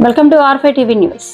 Welcome to ఆర్5 TV news.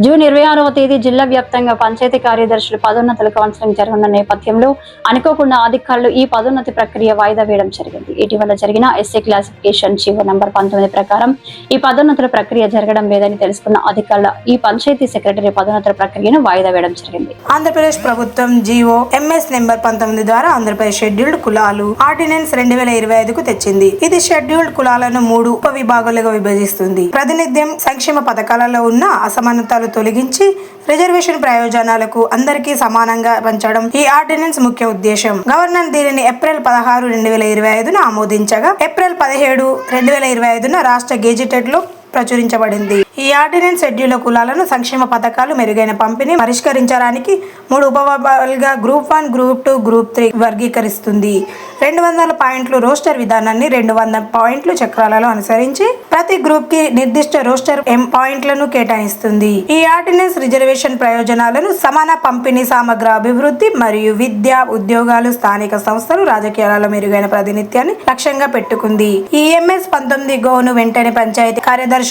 June 26వ తేదీ జిల్లా వ్యాప్తంగా పంచాయతీ కార్యదర్శుల పదోన్నతుల కౌన్సిలింగ్ జరగనున్న నేపథ్యంలో అనుకోకుండా అధికారులు ఈ పదోన్నతి ప్రక్రియ వాయిదా వేయడం జరిగింది. ఇటీవల జరిగిన ఎస్సీ క్లాసిఫికేషన్ జీవో నంబర్ 19 ప్రకారం ఈ పదోన్నతుల ప్రక్రియ జరగడం లేదని తెలుసుకున్న అధికారులు ఈ పంచాయతీ సెక్రటరీ పదోన్నతుల ప్రక్రియను వాయిదా వేయడం జరిగింది. ఆంధ్రప్రదేశ్ ప్రభుత్వం జీవో ఎంఎస్ నెంబర్ 19 ద్వారా ఆంధ్రప్రదేశ్ షెడ్యూల్డ్ కులాలు ఆర్డినెన్స్ 2025కు తెచ్చింది. ఇది షెడ్యూల్డ్ కులాలను 3 ఉప విభాగాలుగా విభజిస్తుంది. ప్రాతినిధ్యం సంక్షేమ పథకాలలో ఉన్న అసమానతలు తొలగించి రిజర్వేషన్ ప్రయోజనాలకు అందరికీ సమానంగా పంచడం ఈ ఆర్డినెన్స్ ముఖ్య ఉద్దేశం. గవర్నర్ దీనిని ఏప్రిల్ 16, 2025న ఆమోదించగా ఏప్రిల్ 17, 2025న రాష్ట్ర గెజిటెడ్ లో ప్రచురించబడింది. ఈ ఆర్డినెన్స్ షెడ్యూల్ కులాలను సంక్షేమ పథకాలు మెరుగైన పంపిణీ పరిష్కరించడానికి 3 ఉపవిభాగాలుగా గ్రూప్ 1, గ్రూప్ 2, గ్రూప్ 3 వర్గీకరిస్తుంది. 200 పాయింట్లు రోస్టర్ విధానాన్ని 200 పాయింట్లు చక్రాలలో అనుసరించి ప్రతి గ్రూప్ కి నిర్దిష్ట రోస్టర్ పాయింట్లను కేటాయిస్తుంది. ఈ ఆర్డినెన్స్ రిజర్వేషన్ ప్రయోజనాలను సమాన పంపిణీ, సమగ్ర అభివృద్ధి మరియు విద్య, ఉద్యోగాలు, స్థానిక సంస్థలు, రాజకీయాలలో మెరుగైన ప్రాతినిధ్యాన్ని లక్ష్యంగా పెట్టుకుంది. ఈ ఎంఎస్ 19 గోను వెంటనే పంచాయతీ కార్యదర్శులు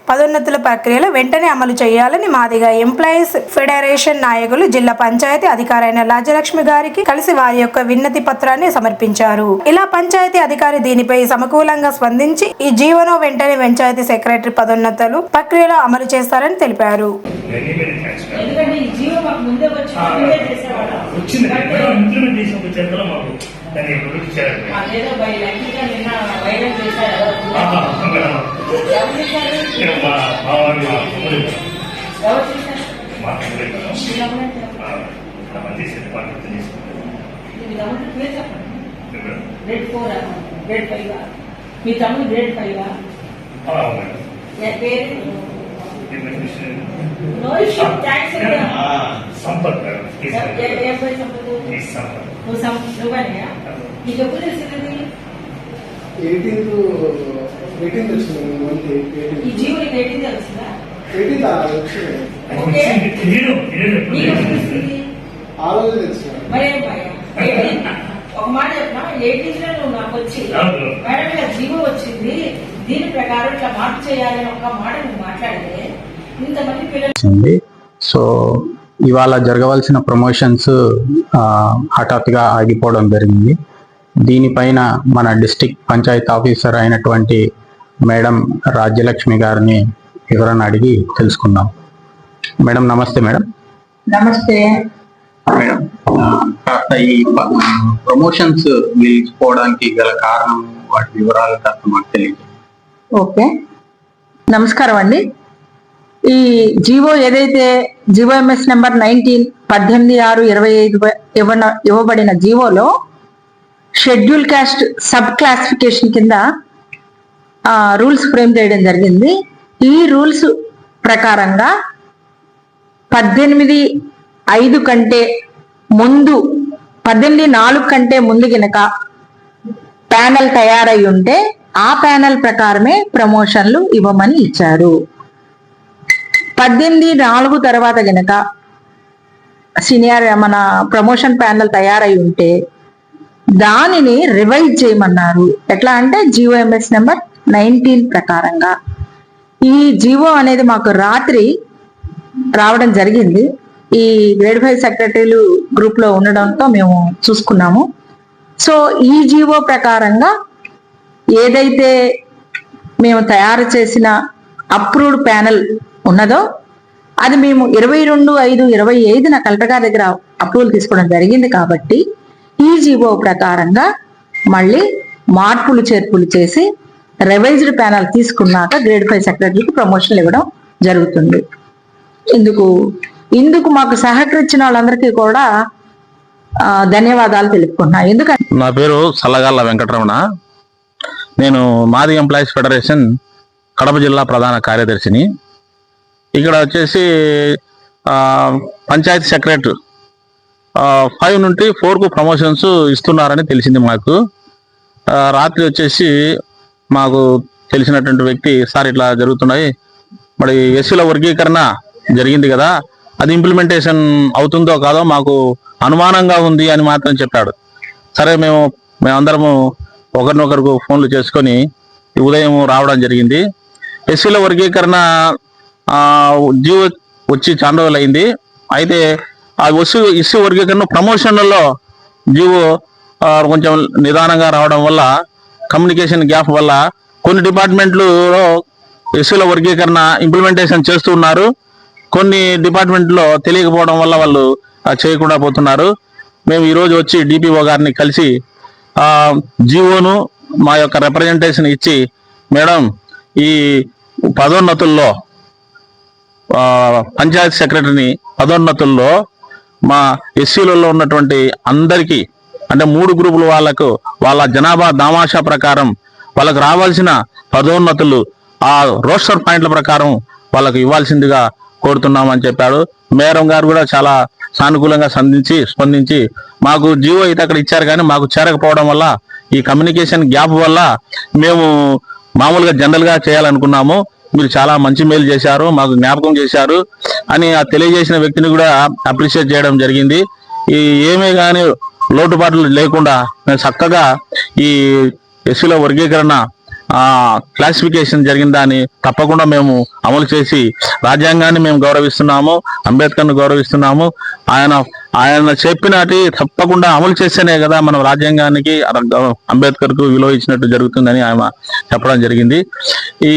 పదోన్నతుల ప్రక్రియలో వెంటనే అమలు చేయాలని మాదిగా ఎంప్లాయీస్ ఫెడరేషన్ నాయకులు జిల్లా పంచాయతీ అధికారైన రాజ్యలక్ష్మి గారికి కలిసి వారి యొక్క విన్నతి పత్రాన్ని సమర్పించారు. ఇలా పంచాయతీ అధికారి దీనిపై సమకూలంగా స్పందించి ఈ జీవోను వెంటనే పంచాయతీ సెక్రటరీ పదోన్నతులు ప్రక్రియలో అమలు చేస్తారని తెలిపారు. మీ తమ్ముడు గ్రేడ్ 5 నీకు ఎప్పుడు తెలిసింది? ఈ జీవో నీకు 18 తెలుస్తుందా? మరేం ఒక మాట చెప్పినా 18 లో నువ్వు నాకు వచ్చి మేడం ఇలా జీవో వచ్చింది, దీని ప్రకారం ఇట్లా మార్పు చేయాలని ఒక మాట నువ్వు మాట్లాడితే ఇంతమంది పిల్లలు. సో ఇవాళ జరగవలసిన ప్రమోషన్స్ హఠాత్తుగా ఆగిపోవడం జరిగింది. దీనిపైన మన డిస్ట్రిక్ట్ పంచాయత్ ఆఫీసర్ అయినటువంటి మేడం రాజ్యలక్ష్మి గారిని వివరణ అడిగి తెలుసుకుందాం. మేడం నమస్తే. మేడం నమస్తే. మేడం ఈ ప్రమోషన్స్ నిలిచిపోవడానికి గల కారణం, వాటి వివరాలు కాస్త మాకు తెలియదు. ఓకే, నమస్కారం అండి. ఈ జీవో ఏదైతే జీవో ఎంఎస్ నెంబర్ 19 18/6/25 ఇవ్వబడిన జీవోలో షెడ్యూల్ కాస్ట్ సబ్ క్లాసిఫికేషన్ కింద రూల్స్ ఫ్రేమ్ చేయడం జరిగింది. ఈ రూల్స్ ప్రకారంగా 18/5 కంటే ముందు 18/4 కంటే ముందు గినక ప్యానెల్ తయారై ఉంటే ఆ ప్యానెల్ ప్రకారమే ప్రమోషన్లు ఇవ్వమని ఇచ్చారు. 18/4 తర్వాత గినక సీనియర్ మన ప్రమోషన్ ప్యానెల్ తయారై ఉంటే దానిని రివైజ్ చేయమన్నారు. ఎట్లా అంటే జీవో ఎంఎస్ నెంబర్ 19 ప్రకారంగా. ఈ జీవో అనేది మాకు రాత్రి రావడం జరిగింది. ఈ గ్రేడ్ 5 సెక్రటరీలు గ్రూప్ లో ఉండడంతో మేము చూసుకున్నాము. సో ఈ జీవో ప్రకారంగా ఏదైతే మేము తయారు చేసిన అప్రూవ్డ్ ప్యానెల్ ఉన్నదో అది మేము 22/5/25న కలెక్టర్ గారి దగ్గర అప్రూవల్ తీసుకోవడం జరిగింది. కాబట్టి ఈ జీవో ప్రకారంగా మళ్ళీ మార్పులు చేర్పులు చేసి రివైజ్డ్ ప్యానెల్ తీసుకున్నాక గ్రేడ్ 5 సెక్రటరీకి ప్రమోషన్లు ఇవ్వడం జరుగుతుంది. ఇందుకు మాకు సహకరించిన వాళ్ళందరికీ కూడా ధన్యవాదాలు తెలుపుకుంటున్నా. ఎందుకంటే నా పేరు సల్లగాళ్ళ వెంకటరమణ. నేను మాది ఎంప్లాయీస్ ఫెడరేషన్ కడప జిల్లా ప్రధాన కార్యదర్శిని. ఇక్కడ వచ్చేసి పంచాయతీ సెక్రటరీ 5 నుండి 4కు ప్రమోషన్స్ ఇస్తున్నారని తెలిసింది మాకు. రాత్రి వచ్చేసి మాకు తెలిసినటువంటి వ్యక్తి, సార్ ఇట్లా జరుగుతున్నాయి, మరి ఎస్సీల వర్గీకరణ జరిగింది కదా, అది ఇంప్లిమెంటేషన్ అవుతుందో కాదో మాకు అనుమానంగా ఉంది అని మాత్రం చెప్పాడు. సరే మేమందరము ఒకరినొకరికి ఫోన్లు చేసుకొని ఉదయం రావడం జరిగింది. ఎస్సీల వర్గీకరణ జీవో వచ్చి చాలా రోజులు అయింది. అయితే ఆ ఎస్సీ వర్గీకరణ ప్రమోషన్లలో జీవో కొంచెం నిదానంగా రావడం వల్ల, కమ్యూనికేషన్ గ్యాప్ వల్ల కొన్ని డిపార్ట్మెంట్లలో ఎస్సీల వర్గీకరణ ఇంప్లిమెంటేషన్ చేస్తూ ఉన్నారు. కొన్ని డిపార్ట్మెంట్లో తెలియకపోవడం వల్ల వాళ్ళు చేయకుండా పోతున్నారు. మేము ఈరోజు వచ్చి డిపిఓ గారిని కలిసి జీవోను మా యొక్క రిప్రజెంటేషన్ ఇచ్చి, మేడం ఈ పదోన్నతుల్లో పంచాయతీ సెక్రటరీని పదోన్నతుల్లో మా ఎస్సీలలో ఉన్నటువంటి అందరికీ, అంటే 3 గ్రూపుల వాళ్ళకు వాళ్ళ జనాభా దామాషా ప్రకారం వాళ్ళకు రావాల్సిన పదోన్నతులు ఆ రోస్టర్ పాయింట్ల ప్రకారం వాళ్ళకు ఇవ్వాల్సిందిగా కోరుతున్నామని చెప్పాడు. మేడం గారు కూడా చాలా సానుకూలంగా స్పందించి మాకు జీవో అయితే అక్కడ ఇచ్చారు, కానీ మాకు చేరకపోవడం వల్ల, ఈ కమ్యూనికేషన్ గ్యాప్ వల్ల మేము మామూలుగా జనరల్ గా చేయాలనుకున్నాము. మీరు చాలా మంచి మేలు చేశారు, మాకు జ్ఞాపకం చేశారు అని ఆ తెలియజేసిన వ్యక్తిని కూడా అప్రిషియేట్ చేయడం జరిగింది. ఈ ఏమే కానీ లోటుపాట్లు లేకుండా చక్కగా ఈ ఎస్సీల వర్గీకరణ క్లాసిఫికేషన్ జరిగిందని తప్పకుండా మేము అమలు చేసి, రాజ్యాంగాన్ని మేము గౌరవిస్తున్నాము, అంబేద్కర్ను గౌరవిస్తున్నాము. ఆయన చెప్పినట్టు తప్పకుండా అమలు చేస్తేనే కదా మనం రాజ్యాంగానికి, అంబేద్కర్కు విలువ ఇచ్చినట్టు జరుగుతుందని ఆయన చెప్పడం జరిగింది. ఈ